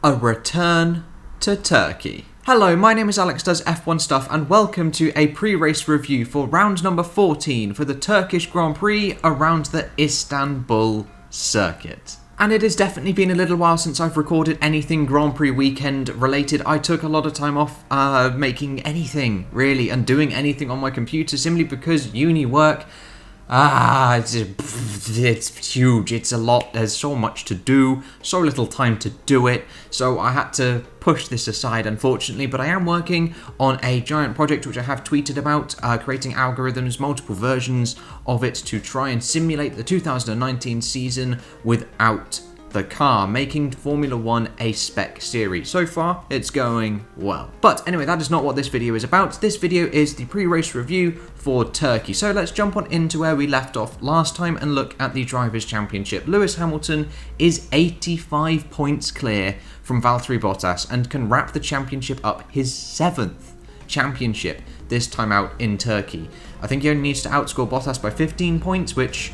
A return to Turkey. Hello, my name is Alex Does F1 Stuff and welcome to a pre-race review for round number 14 for the Turkish Grand Prix around the Istanbul circuit. And it has definitely been a little while since I've recorded anything Grand Prix weekend related. I took a lot of time off making anything really and doing anything on my computer simply because uni work. It's huge, it's a lot, there's so much to do, so little time to do it, so I had to push this aside unfortunately, but I am working on a giant project which I have tweeted about, creating algorithms, multiple versions of it to try and simulate the 2019 season without the car, making Formula 1 a spec series. So far, it's going well. But anyway, that is not what this video is about. This video is the pre-race review for Turkey. So let's jump on into where we left off last time and look at the Drivers' Championship. Lewis Hamilton is 85 points clear from Valtteri Bottas and can wrap the championship up, his 7th championship this time out in Turkey. I think he only needs to outscore Bottas by 15 points, which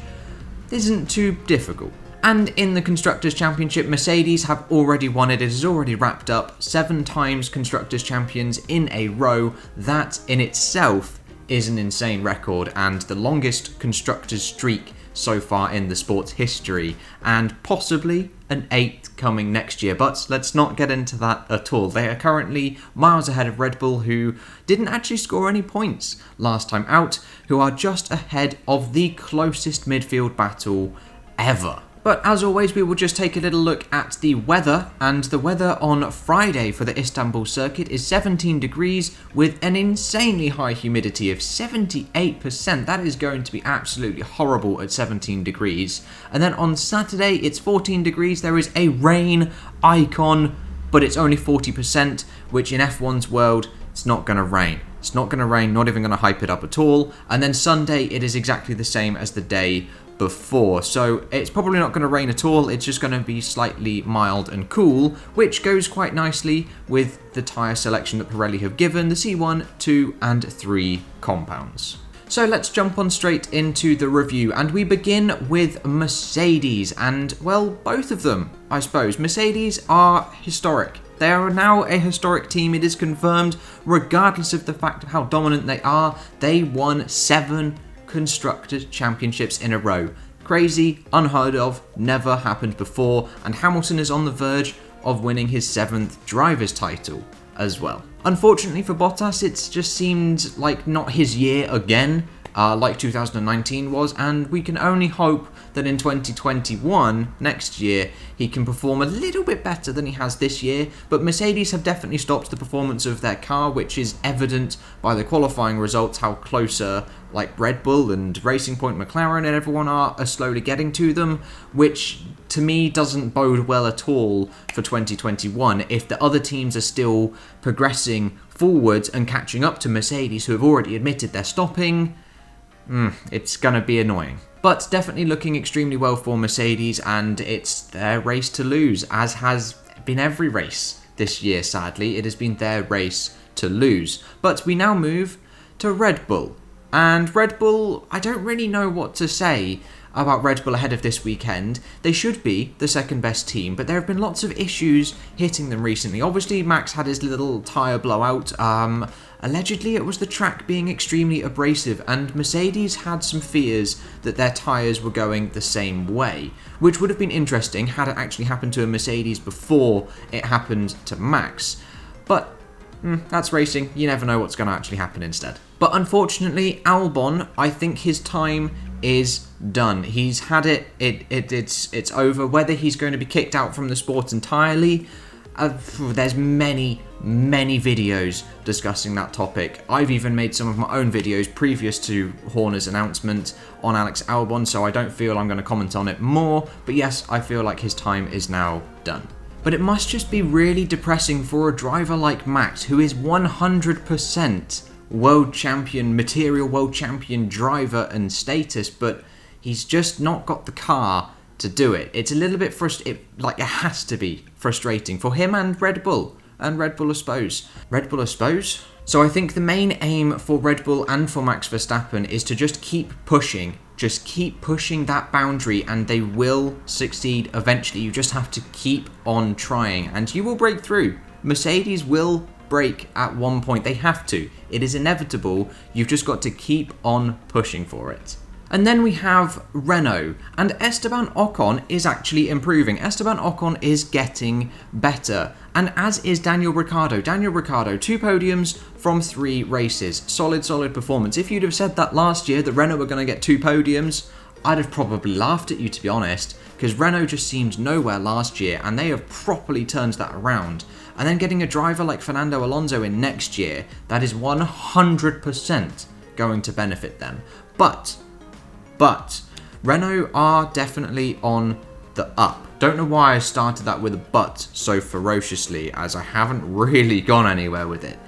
isn't too difficult. And in the Constructors' Championship, Mercedes have already won it. It is already wrapped up. 7 times Constructors' Champions in a row. That in itself is an insane record and the longest Constructors' streak so far in the sport's history. And possibly an 8th coming next year. But let's not get into that at all. They are currently miles ahead of Red Bull, who didn't actually score any points last time out, who are just ahead of the closest midfield battle ever. But as always, we will just take a little look at the weather, and the weather on Friday for the Istanbul circuit is 17 degrees with an insanely high humidity of 78%. That is going to be absolutely horrible at 17 degrees. And then on Saturday, it's 14 degrees. There is a rain icon, but it's only 40%, which in F1's world, it's not going to rain. It's not going to rain, not even going to hype it up at all. And then Sunday, it is exactly the same as the day before, so it's probably not going to rain at all. It's just going to be slightly mild and cool, which goes quite nicely with the tyre selection that Pirelli have given, the C1, 2 and 3 compounds. So let's jump on straight into the review, and we begin with Mercedes, and well, both of them, I suppose. Mercedes are historic. They are now a historic team. It is confirmed, regardless of the fact of how dominant they are. They won 7 Constructors' Championships in a row. Crazy, unheard of, never happened before, and Hamilton is on the verge of winning his 7th driver's title as well. Unfortunately for Bottas, it's just seemed like not his year again, like 2019 was, and we can only hope that in 2021, next year, he can perform a little bit better than he has this year, but Mercedes have definitely stopped the performance of their car, which is evident by the qualifying results, how closer like Red Bull and Racing Point McLaren and everyone are slowly getting to them, which to me doesn't bode well at all for 2021 if the other teams are still progressing forwards and catching up to Mercedes, who have already admitted they're stopping. It's gonna be annoying. But definitely looking extremely well for Mercedes, and it's their race to lose, as has been every race this year, sadly. It has been their race to lose. But we now move to Red Bull. And Red Bull, I don't really know what to say about Red Bull ahead of this weekend. They should be the second best team, but there have been lots of issues hitting them recently. Obviously, Max had his little tyre blowout. Allegedly, it was the track being extremely abrasive, and Mercedes had some fears that their tyres were going the same way, which would have been interesting had it actually happened to a Mercedes before it happened to Max. But that's racing. You never know what's going to actually happen instead. But unfortunately, Albon, I think his time is done. He's had it. It's over. Whether he's going to be kicked out from the sport entirely, there's many videos discussing that topic. I've even made some of my own videos previous to Horner's announcement on Alex Albon, so I don't feel I'm going to comment on it more. But yes, I feel like his time is now done. But it must just be really depressing for a driver like Max, who is 100% world champion, material world champion driver and status, but he's just not got the car to do it. It's a little bit it has to be frustrating for him and Red Bull. And Red Bull, I suppose. So I think the main aim for Red Bull and for Max Verstappen is to just keep pushing Just keep pushing that boundary and they will succeed eventually. You just have to keep on trying and you will break through. Mercedes will break at one point. They have to. It is inevitable. You've just got to keep on pushing for it. And then we have Renault, and Esteban Ocon is actually improving. Esteban Ocon is getting better, and as is Daniel Ricciardo. Daniel Ricciardo, 2 podiums from 3 races. Solid performance. If you'd have said that last year, that Renault were going to get 2 podiums, I'd have probably laughed at you, to be honest, because Renault just seemed nowhere last year, and they have properly turned that around. And then getting a driver like Fernando Alonso in next year, that is 100% going to benefit them. But Renault are definitely on the up. Don't know why I started that with a but so ferociously, as I haven't really gone anywhere with it.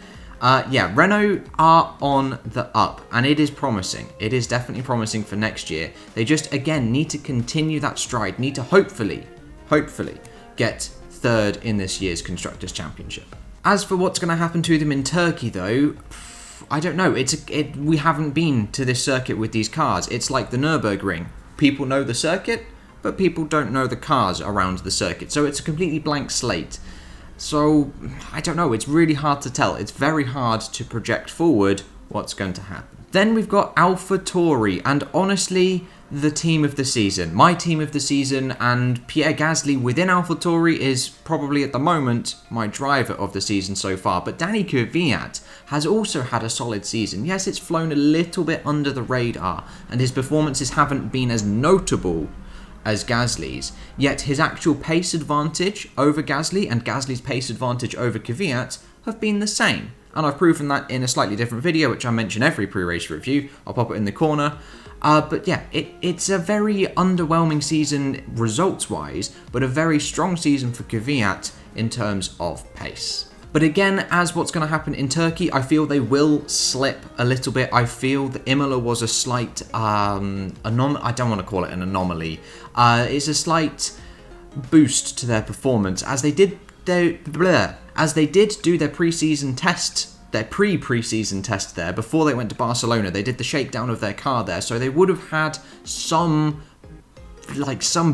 Renault are on the up, and it is promising. It is definitely promising for next year. They just, again, need to continue that stride, need to hopefully get 3rd in this year's Constructors' Championship. As for what's going to happen to them in Turkey, though, I don't know. We haven't been to this circuit with these cars. It's like the Nürburgring. People know the circuit, but people don't know the cars around the circuit. So it's a completely blank slate. So, I don't know. It's really hard to tell. It's very hard to project forward what's going to happen. Then we've got AlphaTauri, and honestly, the team of the season. My team of the season, and Pierre Gasly within AlphaTauri is probably at the moment my driver of the season so far. But Danny Kvyat has also had a solid season. Yes, it's flown a little bit under the radar, and his performances haven't been as notable as Gasly's, yet his actual pace advantage over Gasly and Gasly's pace advantage over Kvyat have been the same. And I've proven that in a slightly different video, which I mention every pre-race review. I'll pop it in the corner. But yeah, it's a very underwhelming season results-wise, but a very strong season for Kvyat in terms of pace. But again, as what's going to happen in Turkey, I feel they will slip a little bit. I feel that Imola was a slight I don't want to call it an anomaly. It's a slight boost to their performance as they did do their pre-season test. Their pre-season test there before they went to Barcelona. They did the shakedown of their car there, so they would have had some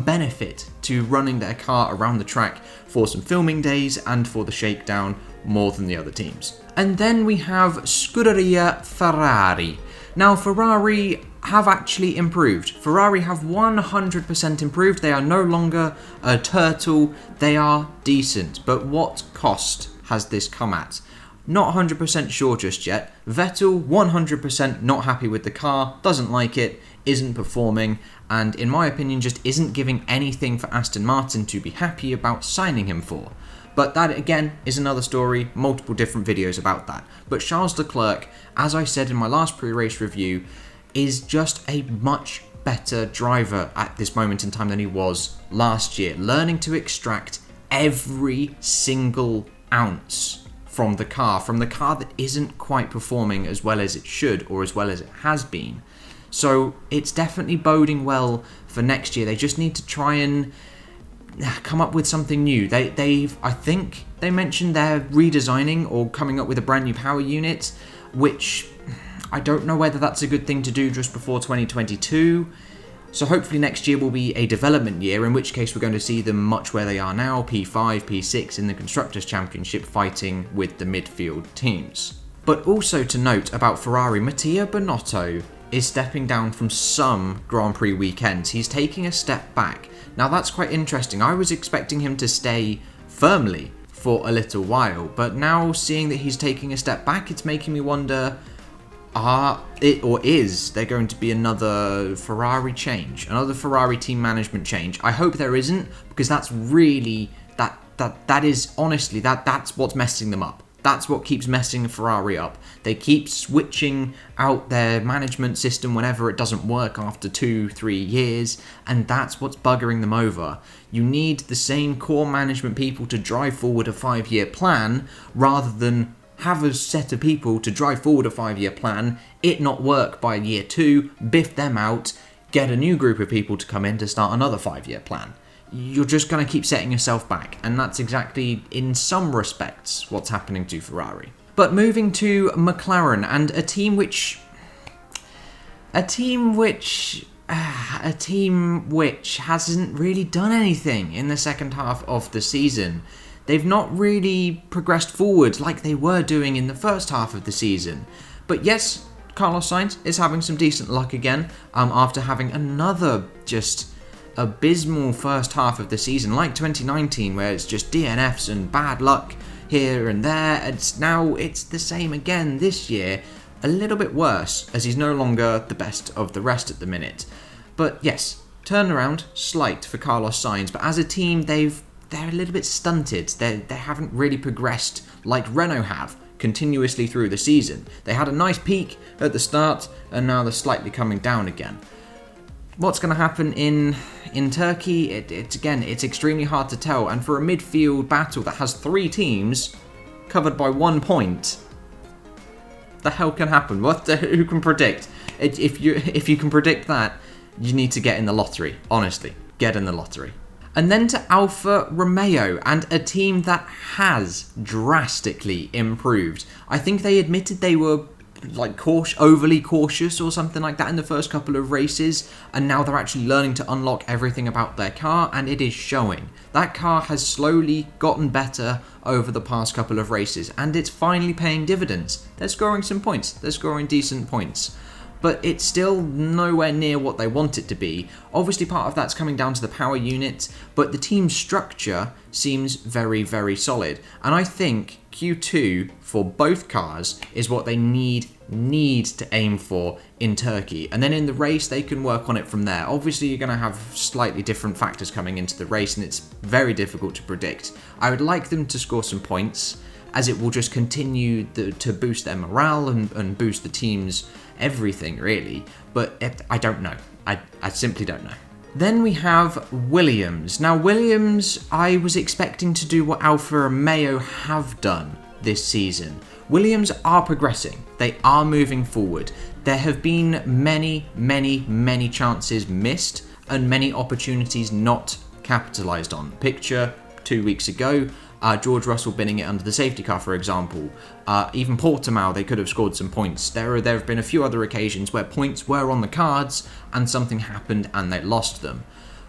benefit to running their car around the track for some filming days and for the shakedown more than the other teams. And then we have Scuderia Ferrari. Now Ferrari have actually improved. Ferrari have 100% improved. They are no longer a turtle. They are decent. But what cost has this come at? Not 100% sure just yet. Vettel, 100% not happy with the car, doesn't like it, isn't performing, and in my opinion just isn't giving anything for Aston Martin to be happy about signing him for. But that again is another story, multiple different videos about that. But Charles Leclerc, as I said in my last pre-race review, is just a much better driver at this moment in time than he was last year, learning to extract every single ounce from the car that isn't quite performing as well as it should or as well as it has been. So it's definitely boding well for next year. They just need to try and come up with something new. I think they mentioned they're redesigning or coming up with a brand new power unit, which I don't know whether that's a good thing to do just before 2022. So hopefully next year will be a development year, in which case we're going to see them much where they are now, P5, P6 in the Constructors' Championship, fighting with the midfield teams. But also to note about Ferrari, Mattia Binotto is stepping down from some Grand Prix weekends. He's taking a step back. Now that's quite interesting. I was expecting him to stay firmly for a little while, but now seeing that he's taking a step back, it's making me wonder, is there going to be another Ferrari change? Another Ferrari team management change? I hope there isn't, because that's really, that's what's messing them up. That's what keeps messing Ferrari up. They keep switching out their management system whenever it doesn't work after 2-3 years, and that's what's buggering them over. You need the same core management people to drive forward a 5-year plan, rather than have a set of people to drive forward a 5-year plan, it not work by year 2, biff them out, get a new group of people to come in to start another 5-year plan. You're just going to keep setting yourself back, and that's exactly, in some respects, what's happening to Ferrari. But moving to McLaren, and a team which a team which hasn't really done anything in the second half of the season. They've not really progressed forward like they were doing in the first half of the season. But yes, Carlos Sainz is having some decent luck again after having another just abysmal first half of the season, like 2019, where it's just DNFs and bad luck here and there. It's the same again this year, a little bit worse, as he's no longer the best of the rest at the minute. But yes, turnaround slight for Carlos Sainz, but as a team they're a little bit stunted. They haven't really progressed like Renault have continuously through the season. They had a nice peak at the start, and now they're slightly coming down again. What's going to happen in Turkey? It's extremely hard to tell. And for a midfield battle that has 3 teams covered by 1 point, the hell can happen? Who can predict? If you can predict that, you need to get in the lottery. Honestly, get in the lottery. And then to Alfa Romeo, and a team that has drastically improved. I think they admitted they were overly cautious or something like that in the first couple of races, and now they're actually learning to unlock everything about their car, and it is showing. That car has slowly gotten better over the past couple of races, and it's finally paying dividends. They're scoring some points, they're scoring decent points, but it's still nowhere near what they want it to be. Obviously part of that's coming down to the power unit, but the team structure seems very, very solid. And I think Q2 for both cars is what they need to aim for in Turkey. And then in the race, they can work on it from there. Obviously, you're going to have slightly different factors coming into the race, and it's very difficult to predict. I would like them to score some points, as it will just continue to boost their morale and boost the team's everything, really. But I don't know. I simply don't know. Then we have Williams. Now, Williams, I was expecting to do what Alfa Romeo have done this season. Williams are progressing. They are moving forward. There have been many, many, many chances missed and many opportunities not capitalised on. Picture 2 weeks ago, George Russell binning it under the safety car, for example. Even Portimao, they could have scored some points. There have been a few other occasions where points were on the cards and something happened and they lost them.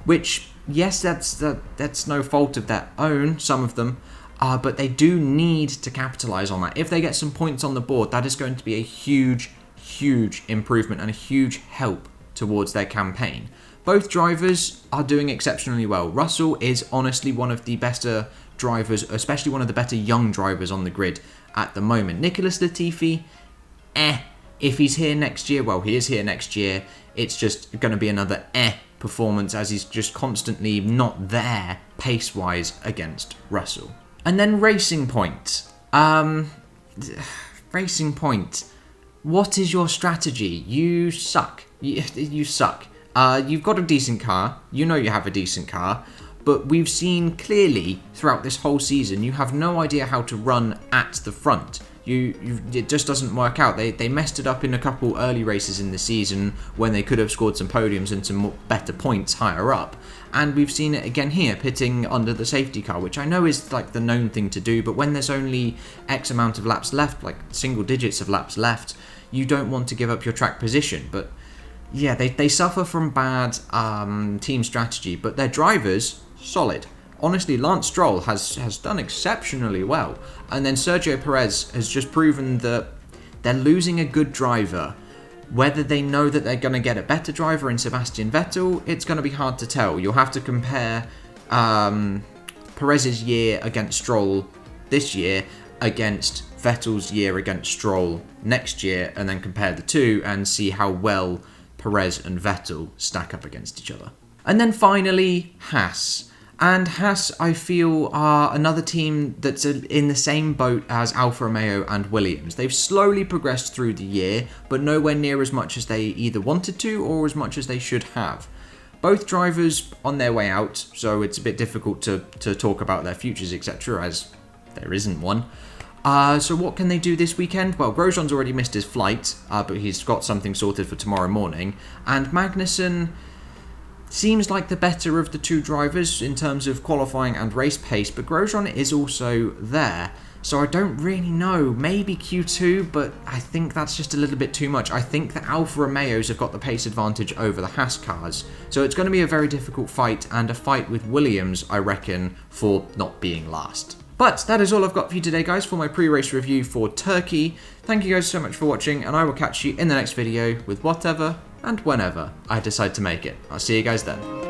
Which, yes, that's no fault of their own, some of them, but they do need to capitalise on that. If they get some points on the board, that is going to be a huge, huge improvement and a huge help towards their campaign. Both drivers are doing exceptionally well. Russell is honestly one of the better drivers, especially one of the better young drivers on the grid at the moment. Nicholas Latifi, if he's here next year, well, he is here next year. It's just going to be another performance, as he's just constantly not there pace-wise against Russell. And then Racing Point. Racing Point. What is your strategy? You suck. You suck. You've got a decent car. You know you have a decent car. But we've seen clearly throughout this whole season, you have no idea how to run at the front. It just doesn't work out. They messed it up in a couple early races in the season when they could have scored some podiums and some better points higher up. And we've seen it again here, pitting under the safety car, which I know is like the known thing to do, but when there's only X amount of laps left, like single digits of laps left, you don't want to give up your track position. But yeah, they suffer from bad team strategy, but their drivers, solid. Honestly, Lance Stroll has done exceptionally well. And then Sergio Perez has just proven that they're losing a good driver. Whether they know that they're going to get a better driver in Sebastian Vettel, it's going to be hard to tell. You'll have to compare Perez's year against Stroll this year against Vettel's year against Stroll next year, and then compare the two and see how well Perez and Vettel stack up against each other. And then finally, Haas. And Haas, I feel, are another team that's in the same boat as Alfa Romeo and Williams. They've slowly progressed through the year, but nowhere near as much as they either wanted to or as much as they should have. Both drivers on their way out, so it's a bit difficult to talk about their futures, etc., as there isn't one. So what can they do this weekend? Well, Grosjean's already missed his flight, but he's got something sorted for tomorrow morning. And Magnussen seems like the better of the two drivers in terms of qualifying and race pace, but Grosjean is also there. So I don't really know, maybe Q2, but I think that's just a little bit too much. I think the Alfa Romeos have got the pace advantage over the Haas cars, so it's going to be a very difficult fight, and a fight with Williams, I reckon, for not being last. But that is all I've got for you today, guys, for my pre-race review for Turkey. Thank you guys so much for watching, and I will catch you in the next video with whatever and whenever I decide to make it. I'll see you guys then.